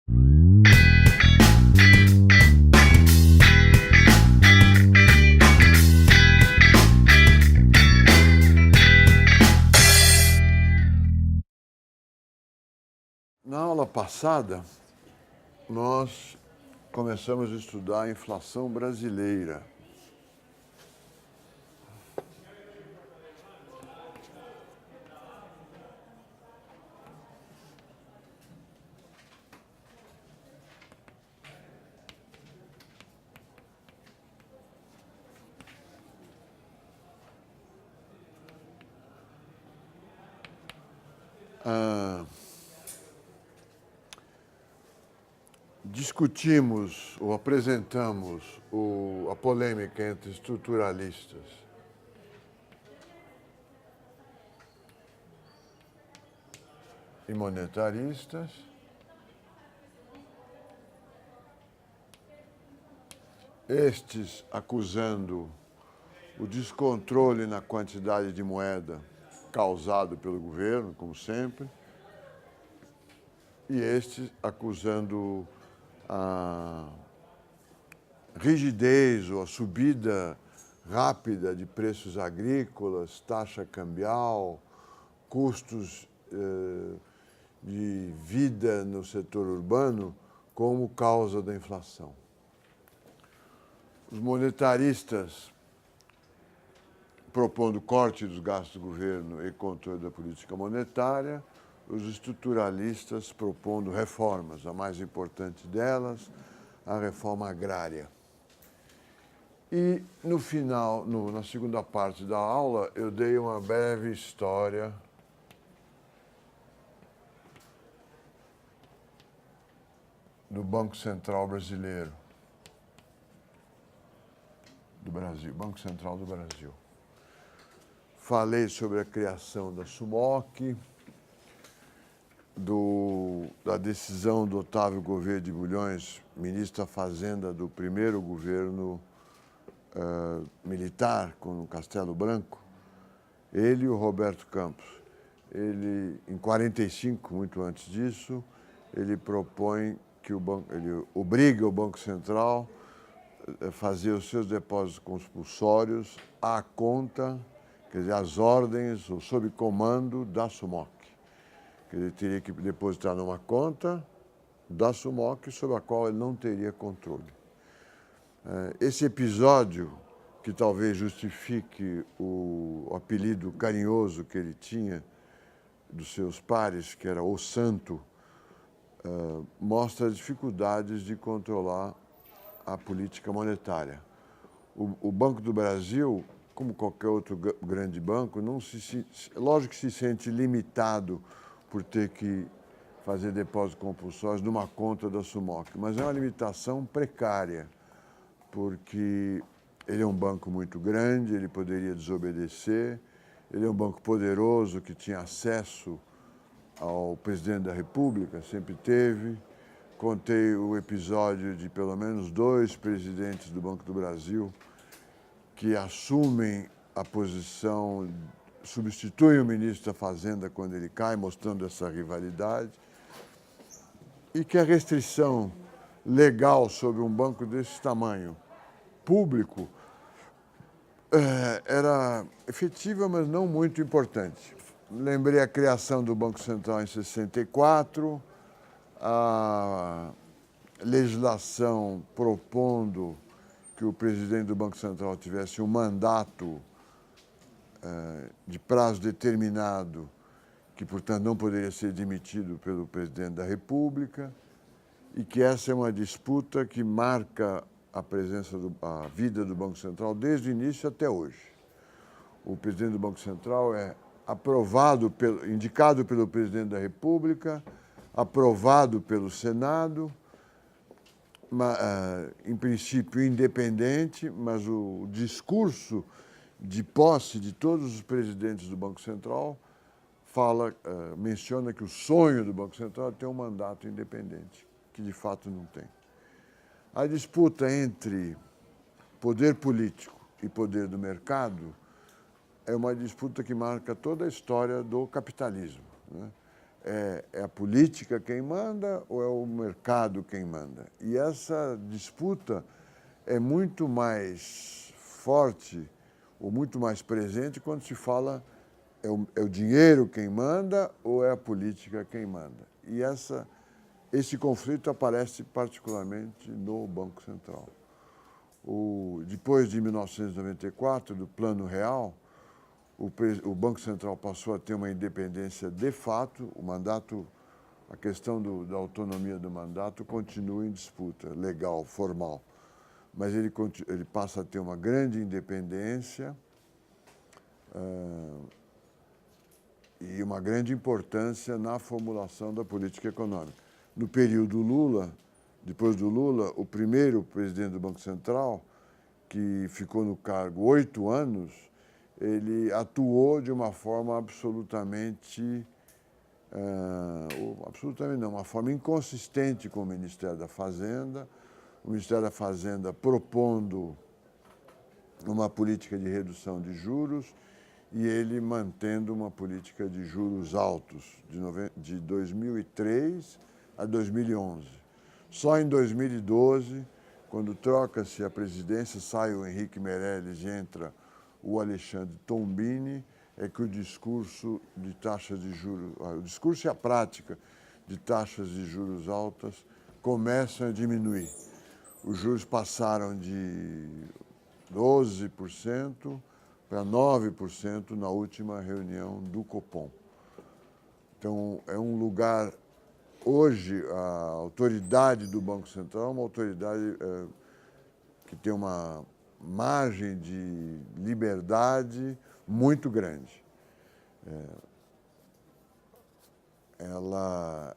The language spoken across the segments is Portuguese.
Na aula passada, nós começamos a estudar a inflação brasileira. Discutimos ou apresentamos a polêmica entre estruturalistas e monetaristas, estes acusando o descontrole na quantidade de moeda causado pelo governo, como sempre, e estes acusando a rigidez ou a subida rápida de preços agrícolas, taxa cambial, custos de vida no setor urbano como causa da inflação. Os monetaristas propondo corte dos gastos do governo e controle da política monetária, os estruturalistas propondo reformas, a mais importante delas, a reforma agrária. E no final, na segunda parte da aula, eu dei uma breve história do Banco Central Brasileiro, do Brasil, Banco Central do Brasil. Falei sobre a criação da SUMOC, da decisão do Otávio Gouveia de Bulhões, ministro da Fazenda do primeiro governo militar, com o Castelo Branco, ele e o Roberto Campos. Ele, em 45, muito antes disso, ele propõe que ele obriga o Banco Central a fazer os seus depósitos compulsórios à conta, quer dizer, às ordens ou sob comando da SUMOC. Ele teria que depositar numa conta da SUMOC sobre a qual ele não teria controle. Esse episódio, que talvez justifique o apelido carinhoso que ele tinha dos seus pares, que era o Santo, mostra as dificuldades de controlar a política monetária. O Banco do Brasil, como qualquer outro grande banco, lógico que se sente limitado por ter que fazer depósitos compulsórios numa conta da SUMOC, mas é uma limitação precária, porque ele é um banco muito grande, ele poderia desobedecer, ele é um banco poderoso que tinha acesso ao presidente da República, sempre teve. Contei o episódio de pelo menos 2 presidentes do Banco do Brasil que assumem a posição, substituem o ministro da Fazenda quando ele cai, mostrando essa rivalidade, e que a restrição legal sobre um banco desse tamanho, público, era efetiva, mas não muito importante. Lembrei a criação do Banco Central em 64, a legislação propondo que o presidente do Banco Central tivesse um mandato de prazo determinado, que, portanto, não poderia ser demitido pelo presidente da República, e que essa é uma disputa que marca a vida do Banco Central desde o início até hoje. O presidente do Banco Central é indicado pelo presidente da República, aprovado pelo Senado, em princípio independente, mas o discurso de posse de todos os presidentes do Banco Central menciona que o sonho do Banco Central é ter um mandato independente, que de fato não tem. A disputa entre poder político e poder do mercado é uma disputa que marca toda a história do capitalismo, né? É a política quem manda ou é o mercado quem manda? E essa disputa é muito mais forte ou muito mais presente quando se fala é o dinheiro quem manda ou é a política quem manda? E esse conflito aparece particularmente no Banco Central. Depois de 1994, do Plano Real, o Banco Central passou a ter uma independência de fato, a questão da autonomia do mandato continua em disputa legal, formal, mas ele passa a ter uma grande independência e uma grande importância na formulação da política econômica. No período Lula, depois do Lula, o primeiro presidente do Banco Central, que ficou no cargo 8 anos, ele atuou de uma forma absolutamente não, uma forma inconsistente com o Ministério da Fazenda, o Ministério da Fazenda propondo uma política de redução de juros e ele mantendo uma política de juros altos de 2003 a 2011. Só em 2012, quando troca-se a presidência, sai o Henrique Meirelles e entra o Alexandre Tombini, é que o discurso de taxas de juros, o discurso e a prática de taxas de juros altas começam a diminuir. Os juros passaram de 12% para 9% na última reunião do Copom. Então, é um lugar... Hoje, a autoridade do Banco Central é uma autoridade que tem uma margem de liberdade muito grande. Ela,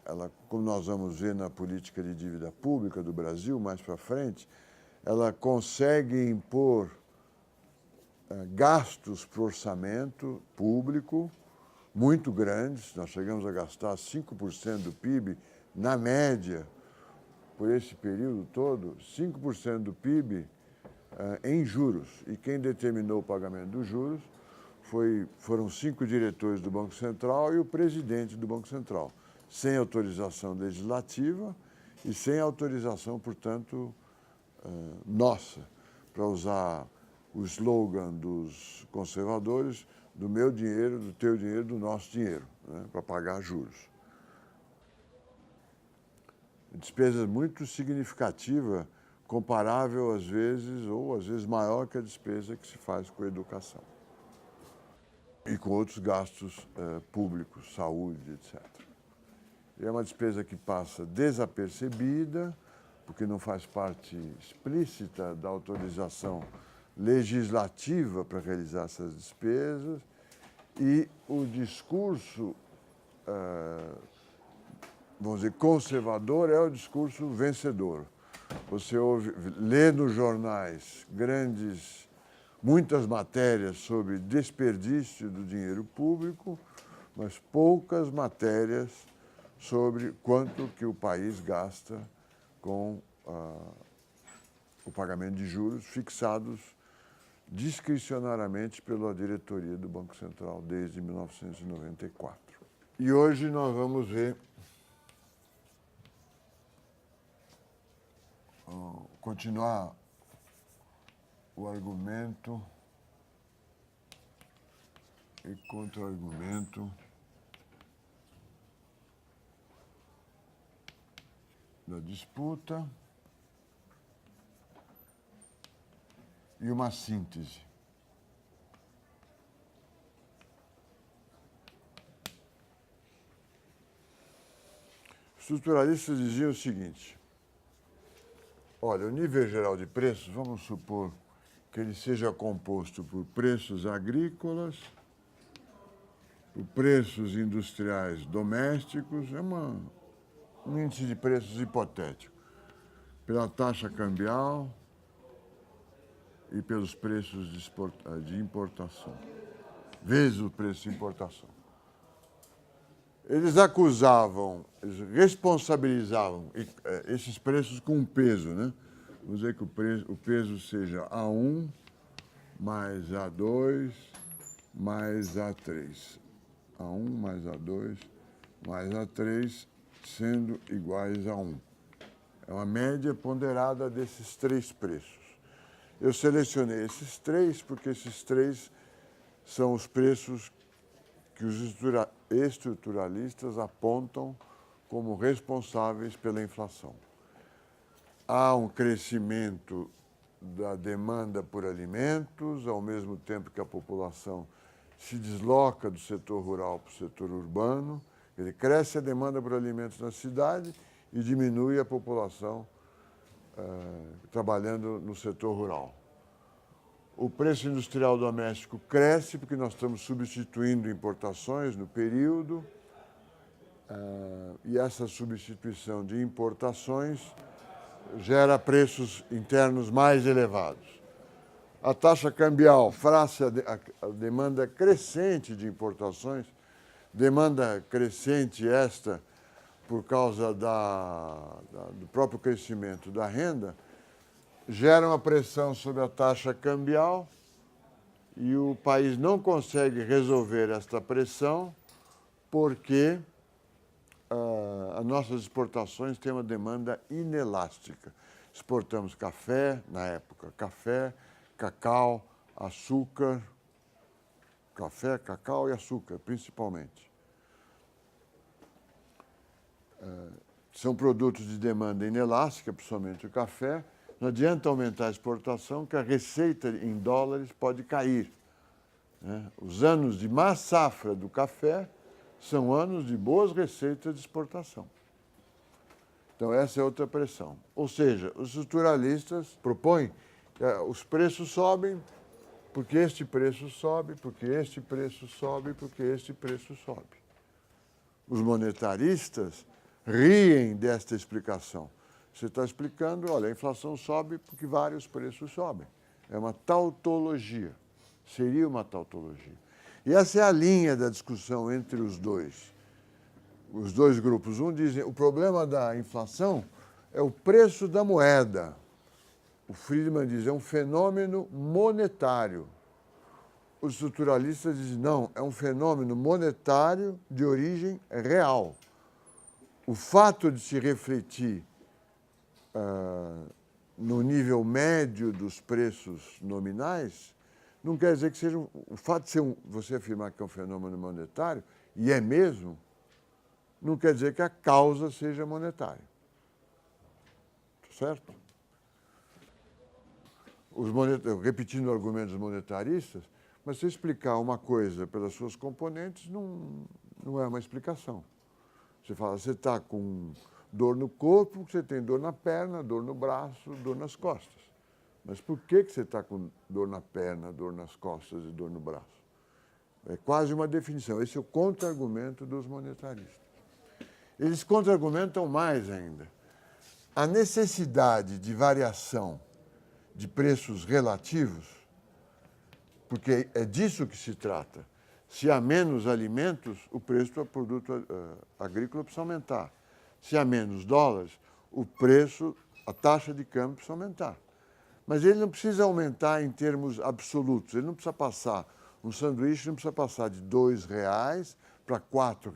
como nós vamos ver na política de dívida pública do Brasil, mais para frente, ela consegue impor gastos para o orçamento público muito grandes. Nós chegamos a gastar 5% do PIB, na média, por esse período todo, 5% do PIB em juros. E quem determinou o pagamento dos juros foram 5 diretores do Banco Central e o presidente do Banco Central, sem autorização legislativa e sem autorização, portanto, nossa, para usar o slogan dos conservadores, do meu dinheiro, do teu dinheiro, do nosso dinheiro, né, para pagar juros. Despesa muito significativa, comparável às vezes, ou às vezes maior que a despesa que se faz com a educação. E com outros gastos públicos, saúde, etc. E é uma despesa que passa desapercebida, porque não faz parte explícita da autorização legislativa para realizar essas despesas, e o discurso, vamos dizer, conservador é o discurso vencedor. Você lê nos jornais muitas matérias sobre desperdício do dinheiro público, mas poucas matérias sobre quanto que o país gasta com o pagamento de juros fixados discricionariamente pela diretoria do Banco Central desde 1994. E hoje nós vamos ver continuar o argumento e contra-argumento da disputa e uma síntese. Os estruturalistas diziam o seguinte: olha, o nível geral de preços, vamos supor que ele seja composto por preços agrícolas, por preços industriais domésticos, é um índice de preços hipotético, pela taxa cambial e pelos preços de importação, vezes o preço de importação. Eles eles responsabilizavam esses preços com um peso, né? Vamos dizer que o peso seja A1 mais A2 mais A3. A1 mais A2 mais A3 sendo iguais a 1. É uma média ponderada desses três preços. Eu selecionei esses três porque esses três são os preços que os estruturalistas apontam como responsáveis pela inflação. Há um crescimento da demanda por alimentos, ao mesmo tempo que a população se desloca do setor rural para o setor urbano. Ele cresce a demanda por alimentos na cidade e diminui a população trabalhando no setor rural. O preço industrial doméstico cresce porque nós estamos substituindo importações no período e essa substituição de importações gera preços internos mais elevados. A taxa cambial, face à demanda crescente de importações, demanda crescente esta por causa do próprio crescimento da renda, gera uma pressão sobre a taxa cambial e o país não consegue resolver esta pressão porque as nossas exportações têm uma demanda inelástica. Exportamos café, na época, café, cacau, açúcar, café, cacau e açúcar, principalmente. São produtos de demanda inelástica, principalmente o café. Não adianta aumentar a exportação, que a receita em dólares pode cair. Os anos de má safra do café são anos de boas receitas de exportação. Então, essa é outra pressão. Ou seja, os estruturalistas propõem que os preços sobem porque este preço sobe, porque este preço sobe, porque este preço sobe. Os monetaristas riem desta explicação. Você está explicando, olha, a inflação sobe porque vários preços sobem. É uma tautologia. Seria uma tautologia. E essa é a linha da discussão entre os dois grupos. Um diz, o problema da inflação é o preço da moeda. O Friedman diz, é um fenômeno monetário. Os estruturalistas dizem, não, é um fenômeno monetário de origem real. O fato de se refletir no nível médio dos preços nominais, não quer dizer que seja... O fato de você afirmar que é um fenômeno monetário, e é mesmo, não quer dizer que a causa seja monetária. Certo? Repetindo o argumento dos monetaristas, mas se explicar uma coisa pelas suas componentes, não é uma explicação. Você fala, você está com dor no corpo, você tem dor na perna, dor no braço, dor nas costas. Mas por que você está com dor na perna, dor nas costas e dor no braço? É quase uma definição. Esse é o contra-argumento dos monetaristas. Eles contra-argumentam mais ainda. A necessidade de variação de preços relativos, porque é disso que se trata. Se há menos alimentos, o preço do produto agrícola precisa aumentar. Se há menos dólares, o preço, a taxa de câmbio precisa aumentar. Mas ele não precisa aumentar em termos absolutos. Ele não precisa passar, um sanduíche não precisa passar de R$ 2 para R$ 4.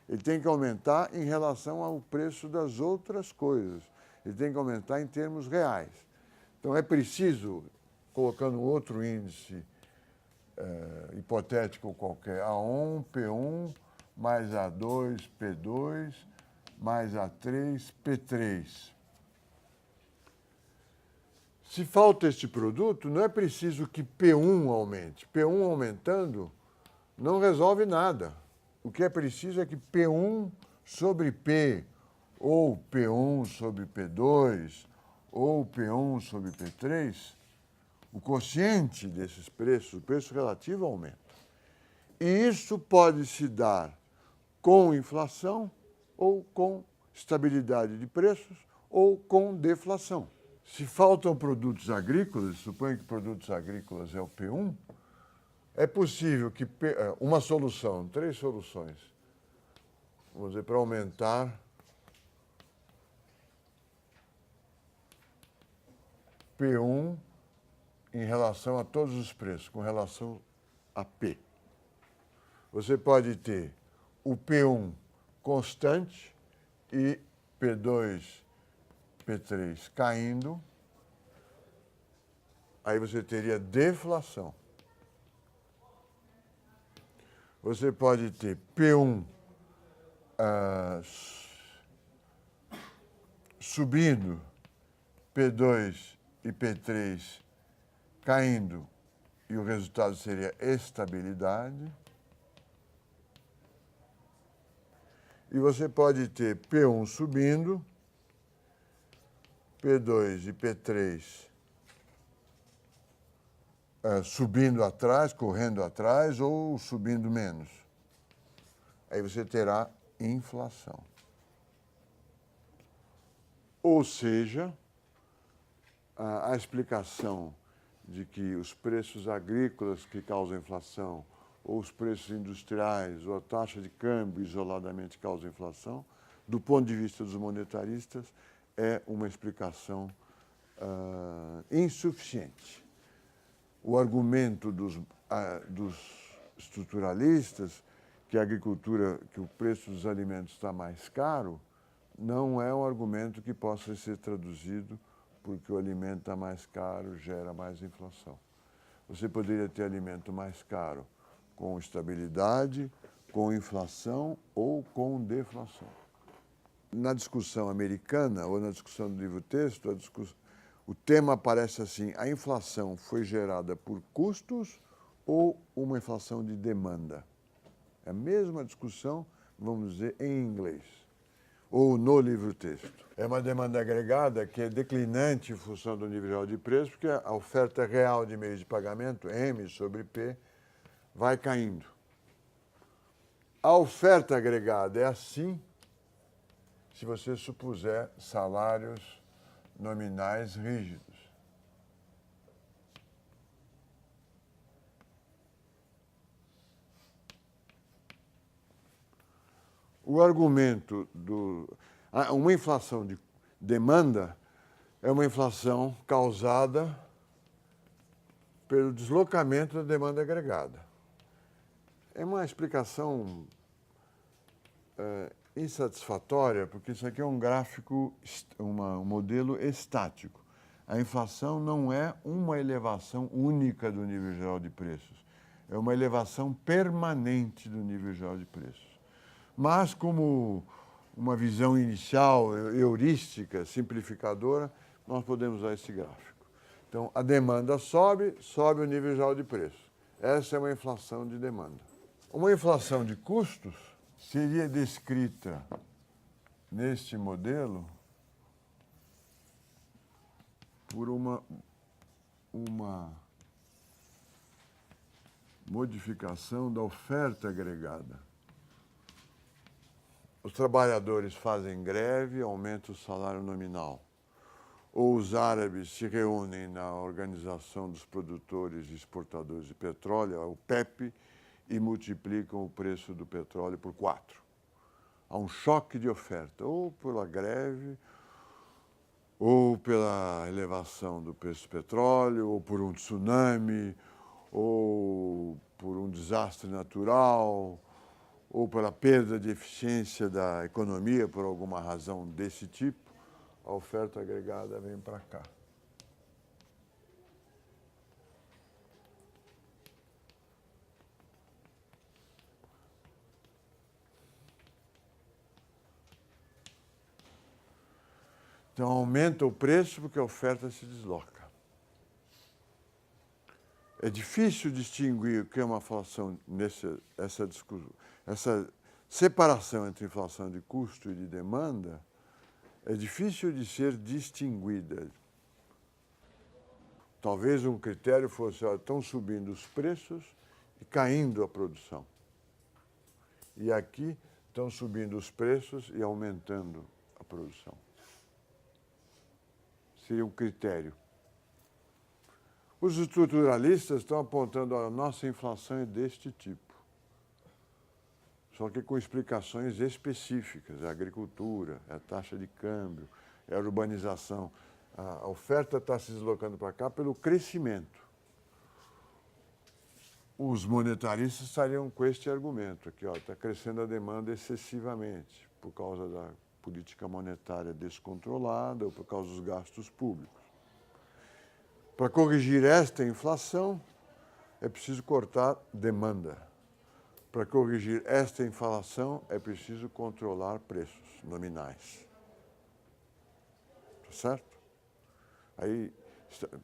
Ele tem que aumentar em relação ao preço das outras coisas. Ele tem que aumentar em termos reais. Então, é preciso, colocando outro índice hipotético qualquer, A1, P1, mais A2, P2, mais A3, P3. Se falta este produto, não é preciso que P1 aumente. P1 aumentando não resolve nada. O que é preciso é que P1 sobre P, ou P1 sobre P2, ou P1 sobre P3, o quociente desses preços, o preço relativo, aumenta. E isso pode se dar com inflação, ou com estabilidade de preços, ou com deflação. Se faltam produtos agrícolas, suponho que produtos agrícolas é o P1, é possível que uma solução, 3 soluções, vamos dizer, para aumentar P1 em relação a todos os preços, com relação a P. Você pode ter o P1 constante e P2, P3 caindo, aí você teria deflação. Você pode ter P1 subindo, P2 e P3 caindo, e o resultado seria estabilidade. E você pode ter P1 subindo, P2 e P3 subindo atrás, correndo atrás ou subindo menos. Aí você terá inflação. Ou seja, a explicação de que os preços agrícolas que causam inflação, ou os preços industriais, ou a taxa de câmbio isoladamente causam inflação, do ponto de vista dos monetaristas, é uma explicação insuficiente. O argumento dos estruturalistas, que a agricultura, que o preço dos alimentos está mais caro, não é um argumento que possa ser traduzido porque o alimento está mais caro, gera mais inflação. Você poderia ter alimento mais caro com estabilidade, com inflação ou com deflação. Na discussão americana, ou na discussão do livro-texto, o tema aparece assim: a inflação foi gerada por custos ou uma inflação de demanda? É a mesma discussão, vamos dizer, em inglês, ou no livro-texto. É uma demanda agregada que é declinante em função do nível geral de preço, porque a oferta real de meios de pagamento, M sobre P, vai caindo. A oferta agregada é assim se você supuser salários nominais rígidos. O argumento uma inflação de demanda é uma inflação causada pelo deslocamento da demanda agregada. É uma explicação insatisfatória, porque isso aqui é um gráfico, um modelo estático. A inflação não é uma elevação única do nível geral de preços, é uma elevação permanente do nível geral de preços. Mas, como uma visão inicial, heurística, simplificadora, nós podemos usar esse gráfico. Então, a demanda sobe, sobe o nível geral de preço. Essa é uma inflação de demanda. Uma inflação de custos seria descrita neste modelo por uma modificação da oferta agregada. Os trabalhadores fazem greve, aumenta o salário nominal. Ou os árabes se reúnem na Organização dos Produtores e Exportadores de Petróleo, a OPEP, e multiplicam o preço do petróleo por 4. Há um choque de oferta, ou pela greve, ou pela elevação do preço do petróleo, ou por um tsunami, ou por um desastre natural, ou pela perda de eficiência da economia por alguma razão desse tipo, a oferta agregada vem para cá. Então aumenta o preço porque a oferta se desloca. É difícil distinguir o que é uma inflação essa separação entre inflação de custo e de demanda é difícil de ser distinguida. Talvez um critério fosse, estão subindo os preços e caindo a produção. E aqui estão subindo os preços e aumentando a produção. Seria um critério. Os estruturalistas estão apontando a nossa inflação é deste tipo. Só que com explicações específicas. É a agricultura, é a taxa de câmbio, é a urbanização. A oferta está se deslocando para cá pelo crescimento. os monetaristas estariam com este argumento aqui, ó, está crescendo a demanda excessivamente por causa da política monetária descontrolada ou por causa dos gastos públicos. Para corrigir esta inflação, é preciso cortar demanda. Para corrigir esta inflação, é preciso controlar preços nominais. Tá certo? Aí,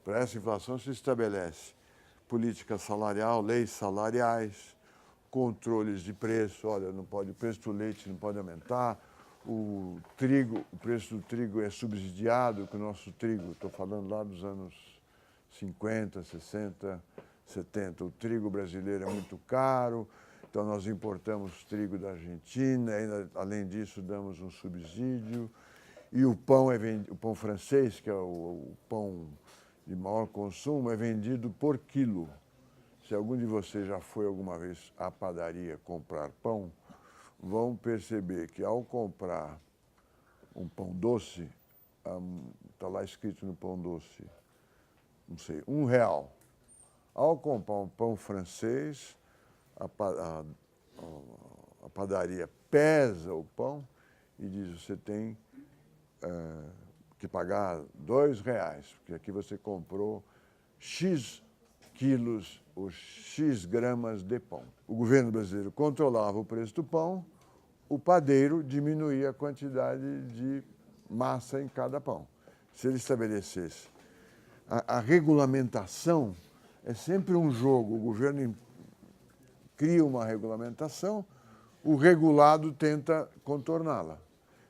para essa inflação se estabelece política salarial, leis salariais, controles de preço. Olha, não pode, o preço do leite não pode aumentar, o preço do trigo é subsidiado, que o nosso trigo, estou falando lá dos anos 50, 60, 70, o trigo brasileiro é muito caro, então nós importamos trigo da Argentina, ainda, além disso damos um subsídio, e o pão, o pão francês, que é o pão de maior consumo, é vendido por quilo. Se algum de vocês já foi alguma vez à padaria comprar pão, vão perceber que ao comprar um pão doce, está lá escrito no pão doce, não sei, R$1. Ao comprar um pão francês, a padaria pesa o pão e diz, você tem que pagar R$2, porque aqui você comprou X quilos ou X gramas de pão. O governo brasileiro controlava o preço do pão, o padeiro diminuía a quantidade de massa em cada pão. Se ele estabelecesse a regulamentação, é sempre um jogo. O governo cria uma regulamentação, o regulado tenta contorná-la.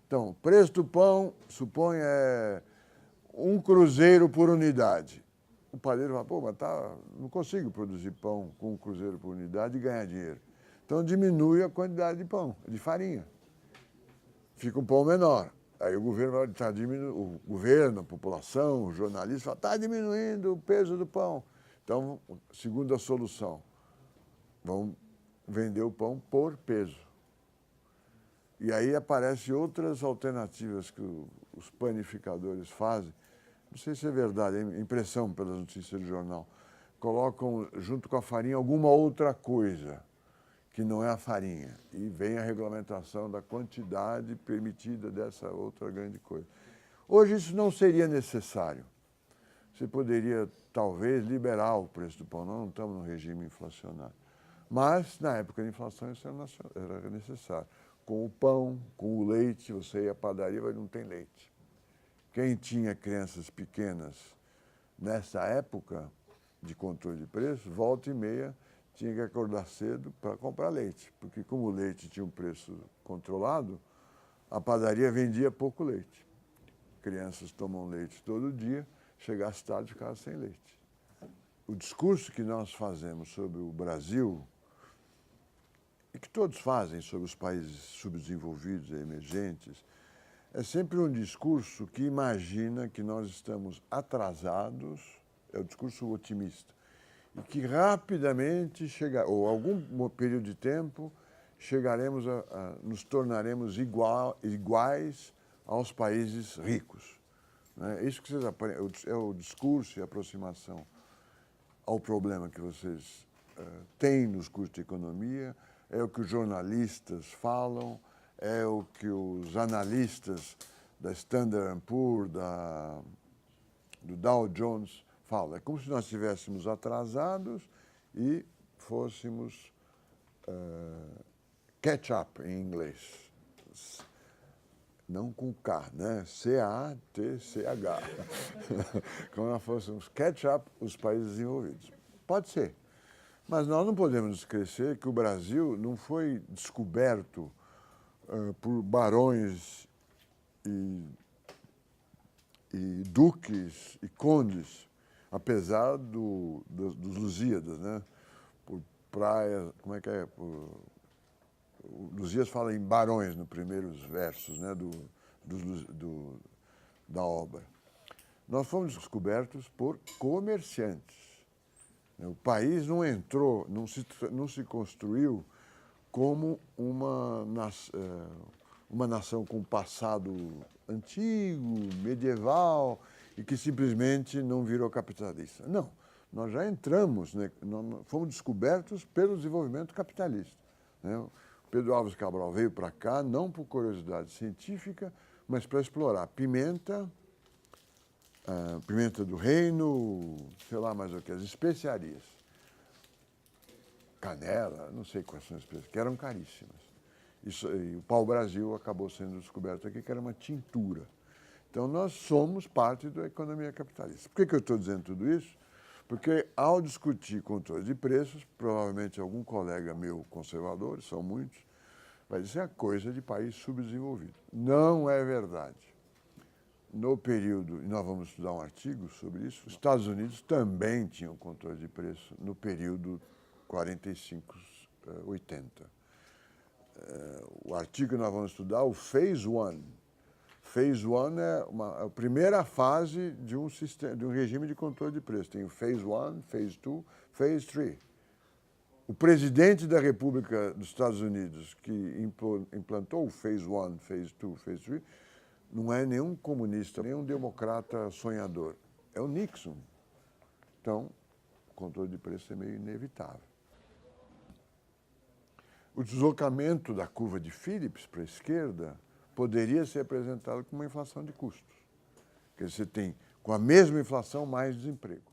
Então, o preço do pão, suponha, é 1 cruzeiro por unidade. O padeiro fala, pô, mas não consigo produzir pão com 1 cruzeiro por unidade e ganhar dinheiro. Então, diminui a quantidade de pão, de farinha. Fica um pão menor. Aí o governo está diminuindo, o governo, a população, os jornalistas falam, está diminuindo o peso do pão. Então, segunda solução, vão vender o pão por peso. E aí aparecem outras alternativas que os panificadores fazem. Não sei se é verdade, é impressão pelas notícias do jornal. Colocam junto com a farinha alguma outra coisa que não é a farinha. E vem a regulamentação da quantidade permitida dessa outra grande coisa. Hoje isso não seria necessário. Você poderia, talvez, liberar o preço do pão. Nós não estamos num regime inflacionário. Mas, na época da inflação, isso era necessário. Com o pão, com o leite, você ia à padaria, mas não tem leite. Quem tinha crianças pequenas nessa época de controle de preço, volta e meia, tinha que acordar cedo para comprar leite. Porque como o leite tinha um preço controlado, a padaria vendia pouco leite. Crianças tomam leite todo dia, chegasse tarde e ficavam sem leite. O discurso que nós fazemos sobre o Brasil, e que todos fazem sobre os países subdesenvolvidos e emergentes, é sempre um discurso que imagina que nós estamos atrasados, é o discurso otimista, e que rapidamente, ou algum período de tempo, nos tornaremos iguais aos países ricos. Né? Isso que vocês aprendem, é o discurso e a aproximação ao problema que vocês têm nos cursos de economia, é o que os jornalistas falam, é o que os analistas da Standard & Poor's, do Dow Jones falam. É como se nós estivéssemos atrasados e fôssemos catch up em inglês. Não com K, né? C-A-T-C-H. Como nós fôssemos catch up os países desenvolvidos. Pode ser. Mas nós não podemos esquecer que o Brasil não foi descoberto por barões e duques e condes, apesar dos Lusíadas, né? Por praias, como é que é? Lusíadas fala em barões nos primeiros versos, né? Da obra. Nós fomos descobertos por comerciantes. O país não entrou, não se construiu como uma nação com passado antigo, medieval, e que simplesmente não virou capitalista. Não. nós já entramos, né, fomos descobertos pelo desenvolvimento capitalista. Né? O Pedro Álvares Cabral veio para cá não por curiosidade científica, mas para explorar pimenta, pimenta do reino, sei lá mais o que, as especiarias. Canela, não sei quais são as especiarias, que eram caríssimas. E o pau-brasil acabou sendo descoberto aqui, que era uma tintura. Então, nós somos parte da economia capitalista. Por que eu estou dizendo tudo isso? Porque, ao discutir controle de preços, provavelmente algum colega meu conservador, são muitos, vai dizer a coisa de país subdesenvolvido. Não é verdade. No período, e nós vamos estudar um artigo sobre isso, os Estados Unidos também tinham controle de preço no período 45-80. O artigo que nós vamos estudar, o Phase One. Phase One é a primeira fase de um regime de controle de preço. Tem o Phase One, Phase Two, Phase Three. O presidente da República dos Estados Unidos, que implantou o Phase One, Phase Two, Phase Three, não é nenhum comunista, nenhum democrata sonhador. É o Nixon. Então, o controle de preço é meio inevitável. O deslocamento da curva de Phillips para a esquerda poderia ser apresentado como uma inflação de custos. Quer dizer, você tem, com a mesma inflação, mais desemprego.